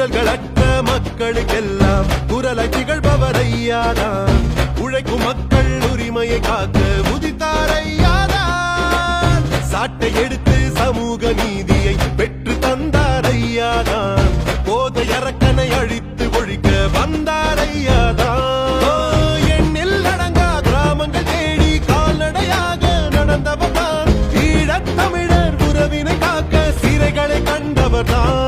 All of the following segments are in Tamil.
குரல்களற்ற மக்களுக்கெல்லாம் குரலை திகழ்பவர் ஐயாதான். உழைக்கும் மக்கள் உரிமையை காக்க உதித்தார் ஐயாதான். சாட்டை எடுத்து சமூக நீதியை பெற்று தந்தார் ஐயாதான். போதை அரக்கனை அழித்து ஒழிக்க வந்தார் ஐயாதான். எண்ணில் அடங்கா கிராமங்கள் தேடி கால்நடையாக நடந்தவர் தான். ஈழத் தமிழர் உறவினை காக்க சிறைகளை கண்டவர் தான்.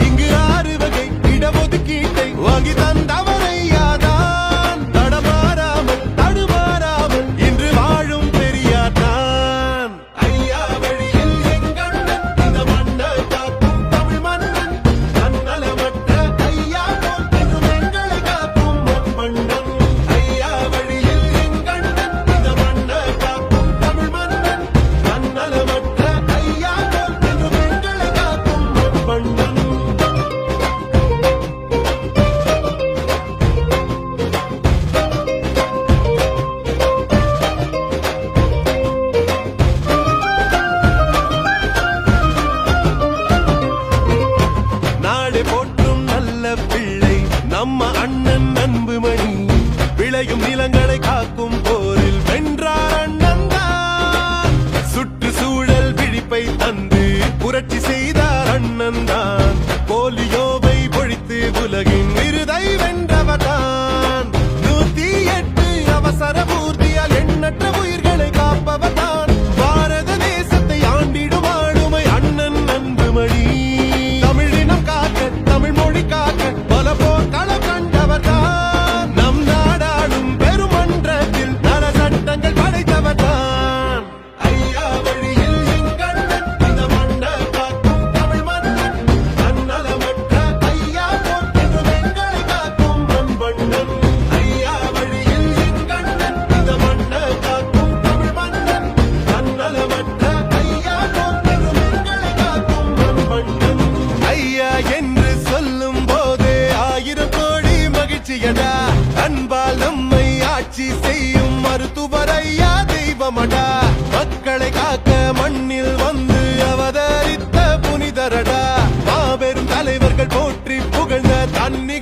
இங்கு 6 வகை இடஒதுக்கீட்டை வாங்கி தந்தவர் ஐயாதான். தடமாறாமல் தடுமாறாமல் இன்று வாழும் பெரியார் தான். ஐயா வழியில் எங்கண்ணன் இந்த மண்ணை காக்கும் தமிழ் மன்னன். தன்னலமற்ற ஐயா போல் பெரும் எங்களை காக்கும் மண்மன்னன். ஐயா வழியில் எங்கண்ணன் இந்த மண்ணை காக்கும் தமிழ் மன்னன். தன்னலமற்ற ஐயா போல் பெரும் எங்களை காக்கும் மண்மன்னன். நாடு போற்றும் நல்ல பிள்ளை நம்ம அண்ணன் அன்புமணி. விளையும் நிலங்களை காக்கும் போரில் வென்றார் அண்ணன் தான். சுற்றுச்சூழல் விழிப்பை தந்து புரட்சி செய்தார் அண்ணன் தான். போலியோவை பொழித்து உலகின் விருதை வென்றவர் தான். 108 அவசர பூர்த்தியால் எண்ணற்ற உயிர்களை காப்பவர் தான். பாரத தேசத்தை ஆண்டிடும் ஆளுமை அண்ணன் அன்புமணி. தமிழினம் காக்க தமிழ் மொழி காக்க பல போர்க்களம் கண்டவர் தான். நம் நாடாளும் பெருமன்றத்தில் நல சட்டங்கள் படைத்தவர் தான். ஐயா வழியில் எங்கண்ணன் இந்த மண்ணை காக்கும் தமிழ் மன்னன். தன்னலமற்ற ஐயா போல் பெரும் எங்களை காக்கும் மண்மன்னன். ஐயா வழியில் எங்கண்ணன் இந்த மண்ணை காக்கும் தமிழ் மன்னன். தன்னலமற்ற ஐயா போல் பெரும் எங்களை காக்கும் மண்மன்னன். ஐயா என்று சொல்லும் போதே 1000 கோடி மகிழ்ச்சியடா. அன்பால் நம்மை ஆட்சி செய்யும் மருத்துவர் ஐயா தெய்வமடா. மக்களை காக்க மண்ணில் வந்து அவதரித்த புனிதரடா. மாபெரும் தலைவர்கள் போற்றி புகழ்ந்த தண்ணி